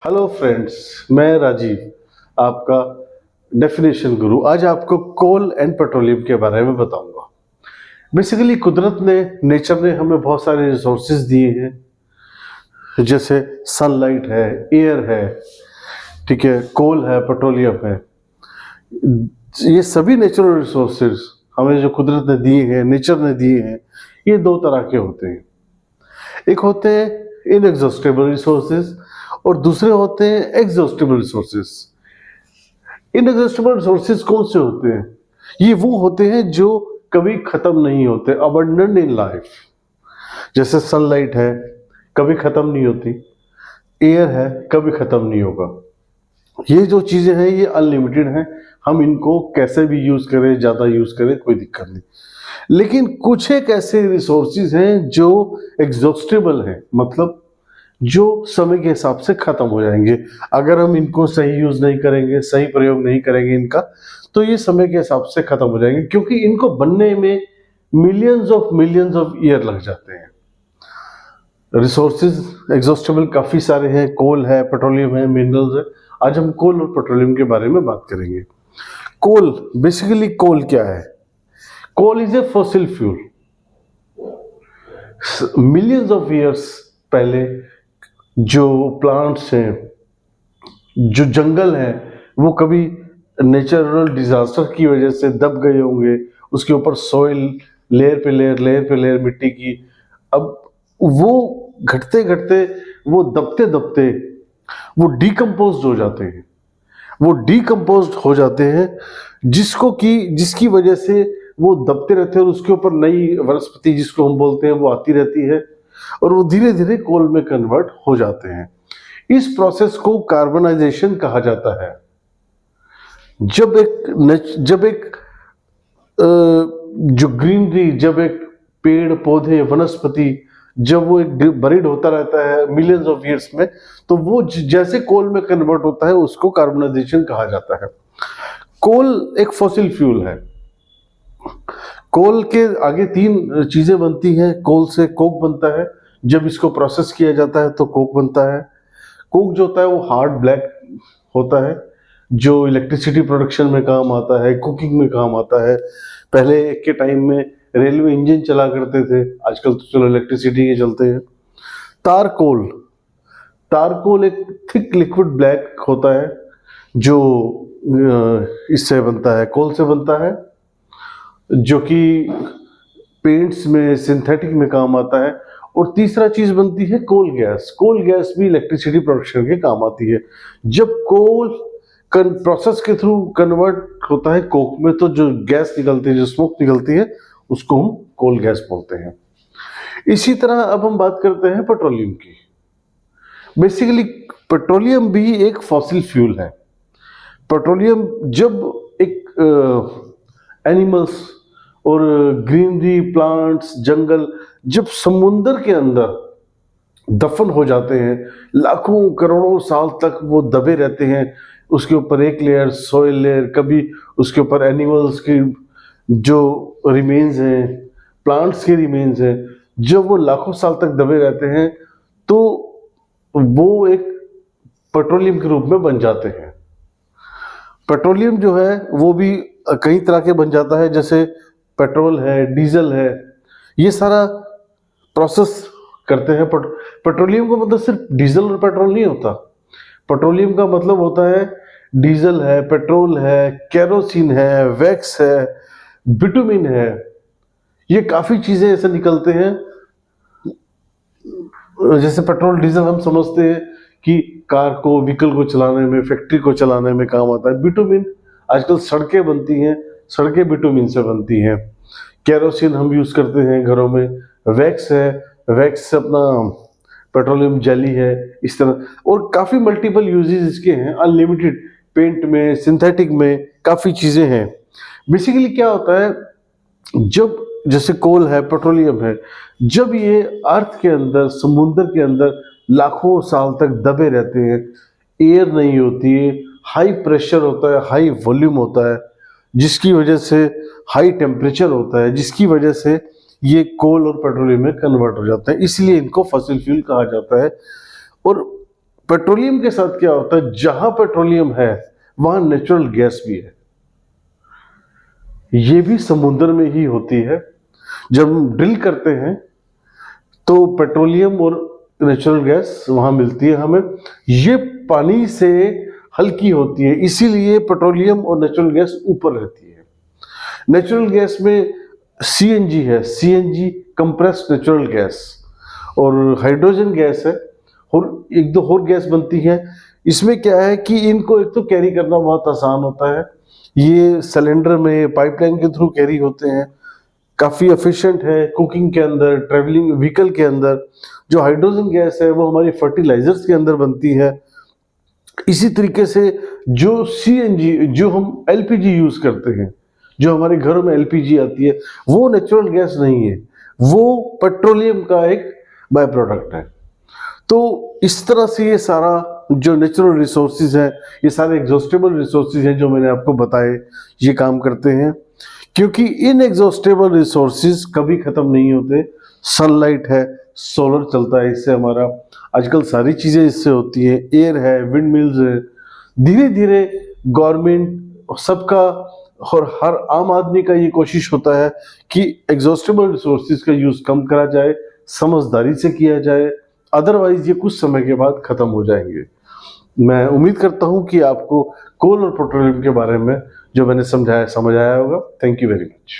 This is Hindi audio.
हेलो फ्रेंड्स, मैं राजीव, आपका डेफिनेशन गुरु। आज आपको कोल एंड पेट्रोलियम के बारे में बताऊंगा। बेसिकली कुदरत ने, नेचर ने हमें बहुत सारे रिसोर्सेज दिए हैं, जैसे सनलाइट है, एयर है, ठीक है, कोल है, पेट्रोलियम है। ये सभी नेचुरल रिसोर्सेज हमें जो कुदरत ने दिए हैं, नेचर ने दिए हैं, ये दो तरह के होते हैं। एक होते हैं इनएग्जॉस्टेबल रिसोर्सेज और दूसरे होते हैं एग्जॉस्टेबल रिसोर्सेज। इनएग्जॉस्टेबल रिसोर्सेज कौन से होते हैं? ये वो होते हैं जो कभी खत्म नहीं होते, अबंडेंट इन लाइफ। जैसे सनलाइट है, कभी खत्म नहीं होती। एयर है, कभी खत्म नहीं होगा। ये जो चीजें हैं ये अनलिमिटेड हैं। हम इनको कैसे भी यूज करें, ज्यादा यूज करें, कोई दिक्कत नहीं। लेकिन कुछ एक ऐसे रिसोर्सेज हैं जो एग्जॉस्टेबल हैं, मतलब जो समय के हिसाब से खत्म हो जाएंगे। अगर हम इनको सही यूज नहीं करेंगे, सही प्रयोग नहीं करेंगे इनका, तो ये समय के हिसाब से खत्म हो जाएंगे, क्योंकि इनको बनने में मिलियंस ऑफ ईयर लग जाते हैं। रिसोर्सेज एग्जॉस्टेबल काफी सारे हैं, कोल है, पेट्रोलियम है, मिनरल्स है। आज हम कोल और पेट्रोलियम के बारे में बात करेंगे। कोल, बेसिकली कोल क्या है? Coal is a fossil fuel. Millions of years पहले जो प्लांट्स हैं, जो जंगल हैं, वो कभी नेचुरल डिजास्टर की वजह से दब गए होंगे। उसके ऊपर सॉइल लेयर पे लेयर मिट्टी की, अब वो घटते घटते, वो दबते दबते वो डिकम्पोज हो जाते हैं। वो डिकम्पोज हो जाते हैं, जिसकी वजह से वो दबते रहते हैं और उसके ऊपर नई वनस्पति, जिसको हम बोलते हैं, वो आती रहती है और वो धीरे धीरे कोल में कन्वर्ट हो जाते हैं। इस प्रोसेस को कार्बनाइजेशन कहा जाता है। जब एक जो ग्रीनरी, जब एक पेड़ पौधे वनस्पति, जब वो एक बरीड होता रहता है मिलियंस ऑफ ईयर्स में, तो वो जैसे कोल में कन्वर्ट होता है, उसको कार्बनाइजेशन कहा जाता है। कोल एक फॉसिल फ्यूल है। कोल के आगे तीन चीजें बनती हैं। कोल से कोक बनता है, जब इसको प्रोसेस किया जाता है तो कोक बनता है। कोक जो होता है वो हार्ड ब्लैक होता है, जो इलेक्ट्रिसिटी प्रोडक्शन में काम आता है, कुकिंग में काम आता है। पहले के टाइम में रेलवे इंजन चला करते थे, आजकल तो चलो इलेक्ट्रिसिटी के चलते हैं। तारकोल, तारकोल एक थिक लिक्विड ब्लैक होता है, जो इससे बनता है, कोल से बनता है, जो कि पेंट्स में, सिंथेटिक में काम आता है। और तीसरा चीज बनती है कोल गैस। कोल गैस भी इलेक्ट्रिसिटी प्रोडक्शन के काम आती है। जब कोल प्रोसेस के थ्रू कन्वर्ट होता है कोक में, तो जो गैस निकलती है, जो स्मोक निकलती है, उसको हम कोल गैस बोलते हैं। इसी तरह अब हम बात करते हैं पेट्रोलियम की। बेसिकली पेट्रोलियम भी एक फॉसिल फ्यूल है। पेट्रोलियम जब एक एनिमल्स और ग्रीनरी, प्लांट्स, जंगल जब समुंदर के अंदर दफन हो जाते हैं, लाखों करोड़ों साल तक वो दबे रहते हैं, उसके ऊपर एक लेयर सॉइल लेयर, कभी उसके ऊपर एनिमल्स की जो रिमेन्स हैं, प्लांट्स के रिमेन्स हैं, जब वो लाखों साल तक दबे रहते हैं, तो वो एक पेट्रोलियम के रूप में बन जाते हैं। पेट्रोलियम जो है वो भी कई तरह के बन जाता है, जैसे पेट्रोल है, डीजल है, ये सारा प्रोसेस करते हैं। पेट्रोलियम का मतलब सिर्फ डीजल और पेट्रोल नहीं होता। पेट्रोलियम का मतलब होता है डीजल है, पेट्रोल है, केरोसिन है, वैक्स है, बिटुमिन है। ये काफी चीजें ऐसे निकलते हैं। जैसे पेट्रोल डीजल हम समझते हैं कि कार को, व्हीकल को चलाने में, फैक्ट्री को चलाने में काम आता है। बिटुमिन, आजकल सड़कें बनती हैं, सड़कें बिटुमिन से बनती हैं। केरोसिन हम यूज करते हैं घरों में। वैक्स है, वैक्स अपना पेट्रोलियम जेली है, इस तरह। और काफी मल्टीपल यूजेस इसके हैं, अनलिमिटेड। पेंट में, सिंथेटिक में काफी चीजें हैं। बेसिकली क्या होता है, जब जैसे कोल है, पेट्रोलियम है, जब ये अर्थ के अंदर, समुद्र के अंदर लाखों साल तक दबे रहते हैं, एयर नहीं होती है, हाई प्रेशर होता है, हाई वॉल्यूम होता है, जिसकी वजह से हाई टेम्परेचर होता है, जिसकी वजह से ये कोल और पेट्रोलियम में कन्वर्ट हो जाता है। इसलिए इनको फॉसिल फ्यूल कहा जाता है। और पेट्रोलियम के साथ क्या होता है, जहां पेट्रोलियम है वहां नेचुरल गैस भी है, ये भी समुद्र में ही होती है। जब हम ड्रिल करते हैं तो पेट्रोलियम और नेचुरल गैस वहां मिलती है हमें, ये पानी से हल्की होती है, इसीलिए पेट्रोलियम और नेचुरल गैस ऊपर रहती है। नेचुरल गैस में सीएनजी है, सीएनजी कंप्रेस्ड नेचुरल गैस, और हाइड्रोजन गैस है, और एक दो और गैस बनती है। इसमें क्या है कि इनको एक तो कैरी करना बहुत आसान होता है, ये सिलेंडर में पाइपलाइन के थ्रू कैरी होते हैं, काफ़ी एफिशिएंट है कुकिंग के अंदर, ट्रेवलिंग व्हीकल के अंदर। जो हाइड्रोजन गैस है वो हमारी फर्टिलाइजर्स के अंदर बनती है। इसी तरीके से जो सीएनजी, जो हम एलपीजी यूज करते हैं, जो हमारे घरों में एलपीजी आती है, वो नेचुरल गैस नहीं है, वो पेट्रोलियम का एक बाय प्रोडक्ट है। तो इस तरह से ये सारा जो नेचुरल रिसोर्सेज है, ये सारे एग्जॉस्टेबल रिसोर्सेज हैं जो मैंने आपको बताए, ये काम करते हैं, क्योंकि इन एग्जॉस्टेबल रिसोर्सेज कभी खत्म नहीं होते। सनलाइट है, सोलर चलता है इससे हमारा, आजकल सारी चीज़ें इससे होती हैं, एयर है, विंड मिल्स है। धीरे धीरे गवर्नमेंट सबका और हर आम आदमी का ये कोशिश होता है कि एग्जॉस्टेबल रिसोर्सेज का यूज़ कम करा जाए, समझदारी से किया जाए, अदरवाइज ये कुछ समय के बाद खत्म हो जाएंगे। मैं उम्मीद करता हूं कि आपको कोल और पेट्रोलियम के बारे में जो मैंने समझाया समझ आया होगा। Thank you very much.